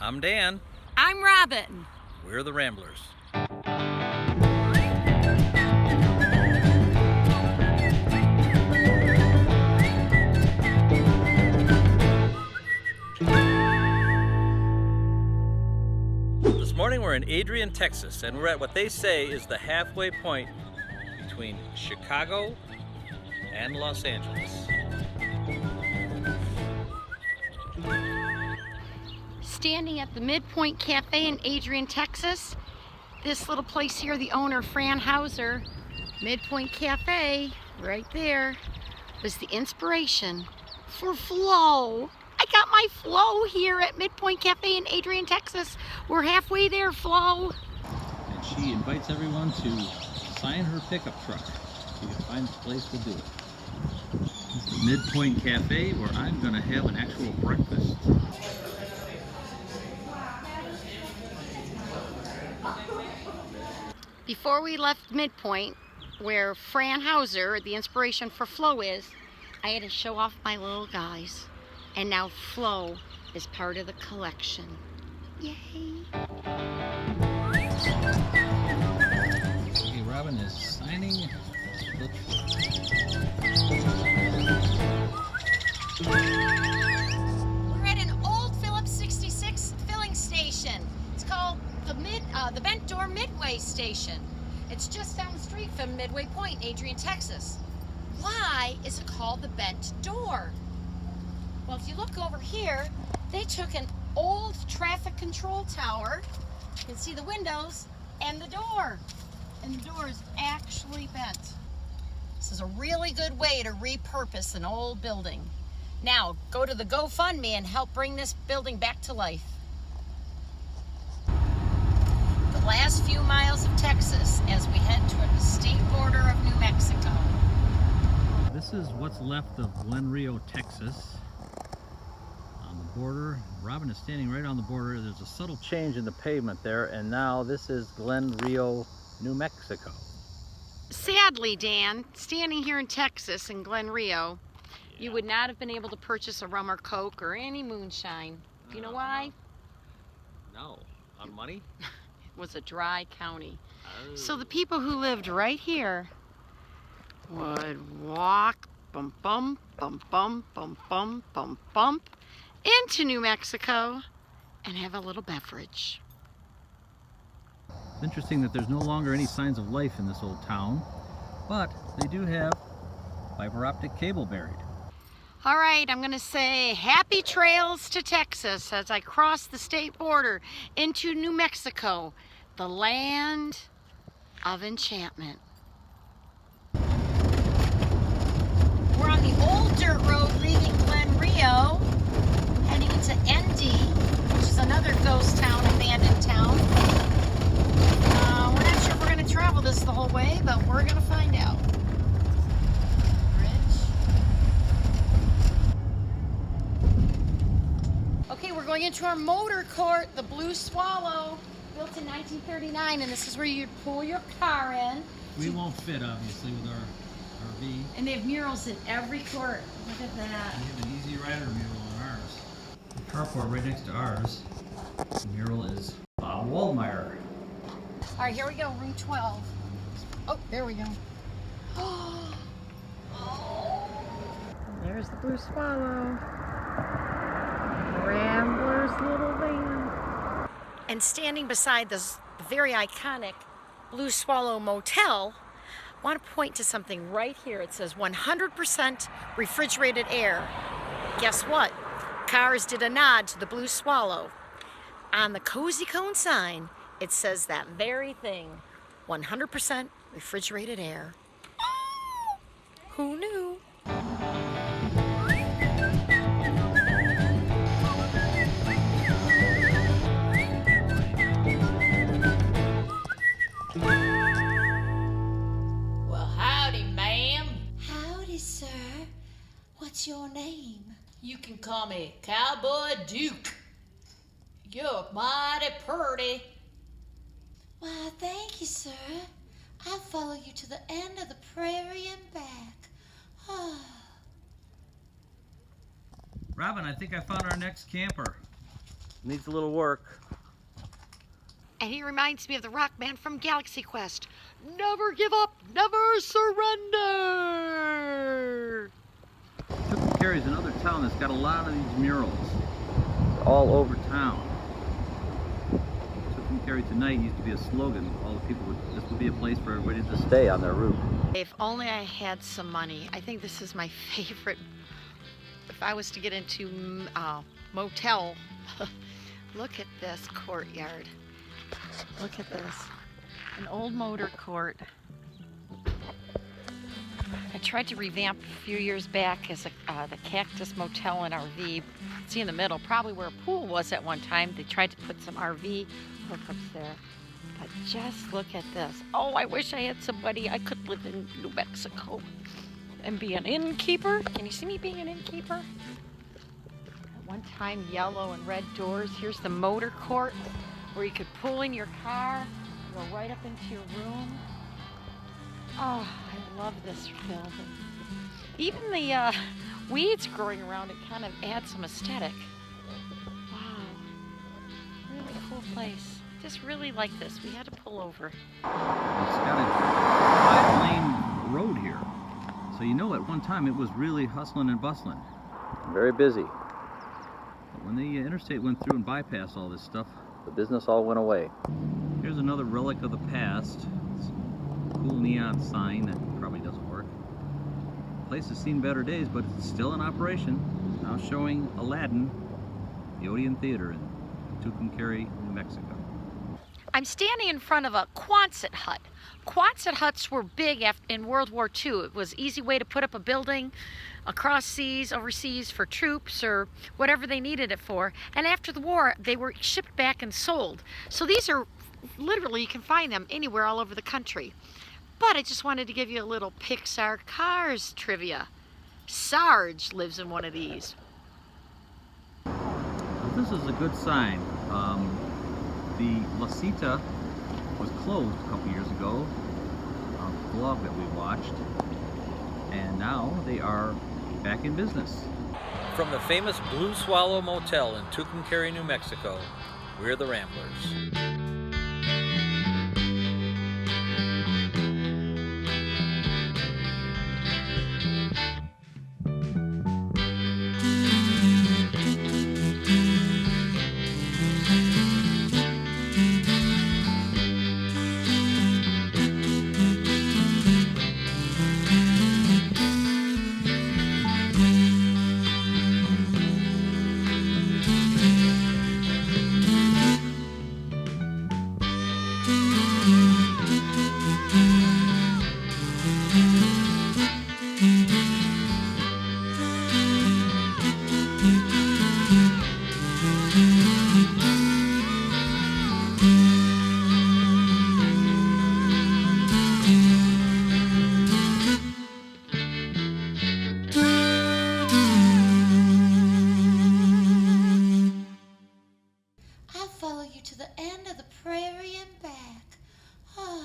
I'm Dan. I'm Robin. We're the Ramblers. This morning we're in Adrian, Texas, and we're at what they say is the halfway point between Chicago and Los Angeles. Standing at the Midpoint Café in Adrian, Texas. This little place here, the owner, Fran Hauser, Midpoint Café, right there, was the inspiration for Flo. I got my Flo here at Midpoint Café in Adrian, Texas. We're halfway there, Flo. And she invites everyone to sign her pickup truck. She can find a place to do it. This is the Midpoint Cafe, where I'm going to have an actual breakfast. Before we left Midpoint, where Fran Hauser, the inspiration for Flo, is, I had to show off my little guys. And now Flo is part of the collection. Yay! Okay, Robin is signing. We're at an old Phillips 66 filling station. It's called the Bent Door Midway Station. It's just down the street from Midway Point, Adrian, Texas. Why is it called the Bent Door? Well, if you look over here, they took an old traffic control tower. You can see the windows and the door. And the door is actually bent. This is a really good way to repurpose an old building. Now, go to the GoFundMe and help bring this building back to life. The last few miles of Texas as we head toward the state border of New Mexico. This is what's left of Glenrio, Texas. On the border. Robin is standing right on the border. There's a subtle change in the pavement there, and now this is Glenrio, New Mexico. Sadly, Dan, standing here in Texas in Glenrio, you would not have been able to purchase a rum or coke or any moonshine. Do you know why? No. On money? It was a dry county. Oh. So the people who lived right here would walk bum bum bum bum bum bum bum bump into New Mexico and have a little beverage. It's interesting that there's no longer any signs of life in this old town, but they do have fiber optic cable buried. All right, I'm going to say happy trails to Texas as I cross the state border into New Mexico, the land of enchantment. We're on the old dirt road leaving Glenrio, heading into Endy, which is another ghost town, abandoned town. We're not sure if we're going to travel this the whole way, but we're going to find out. Okay, we're going into our motor court, the Blue Swallow, built in 1939, and this is where you'd pull your car in. We won't fit, obviously, with our RV. And they have murals in every court. Look at that. We have an Easy Rider mural on ours. The carport right next to ours, the mural is Bob Waldmeyer. All right, here we go, room 12. Oh, there we go. Oh. There's the Blue Swallow. Rambler's little van. And standing beside this very iconic Blue Swallow Motel, I want to point to something right here. It says 100% refrigerated air. Guess what? Cars did a nod to the Blue Swallow. On the Cozy Cone sign, it says that very thing, 100% refrigerated air. Oh, who knew? What's your name? You can call me Cowboy Duke. You're mighty pretty. Why, thank you, sir. I'll follow you to the end of the prairie and back. Robin, I think I found our next camper. Needs a little work. And he reminds me of the rock man from Galaxy Quest. Never give up, never surrender. Tucumcari is another town that's got a lot of these murals all over town. Tucumcari tonight used to be a slogan. All the people this would be a place for everybody to stay on their route. If only I had some money. I think this is my favorite. If I was to get into motel, look at this courtyard. Look at this. An old motor court. I tried to revamp a few years back as the Cactus Motel and RV. See in the middle, probably where a pool was at one time. They tried to put some RV hookups there. But just look at this. Oh, I wish I had somebody I could live in New Mexico and be an innkeeper. Can you see me being an innkeeper? At one time, yellow and red doors. Here's the motor court where you could pull in your car, go right up into your room. Oh, I love this building. Even the weeds growing around it kind of add some aesthetic. Wow, really cool place. Just really like this. We had to pull over. It's got a 5-lane road here. So you know at one time it was really hustling and bustling. Very busy. But when the interstate went through and bypassed all this stuff, the business all went away. Here's another relic of the past. It's a cool neon sign that probably doesn't work. The place has seen better days, but it's still in operation. Now showing Aladdin, the Odeon Theater in Tucumcari, New Mexico. I'm standing in front of a Quonset hut. Quonset huts were big in World War II. It was an easy way to put up a building across seas, overseas for troops or whatever they needed it for. And after the war, they were shipped back and sold. So these are literally, you can find them anywhere all over the country. But I just wanted to give you a little Pixar Cars trivia. Sarge lives in one of these. Well, this is a good sign. The La Cita was closed a couple years ago, a vlog that we watched, and now they are back in business. From the famous Blue Swallow Motel in Tucumcari, New Mexico, we're the Ramblers. I'll follow you to the end of the prairie and back. Ah.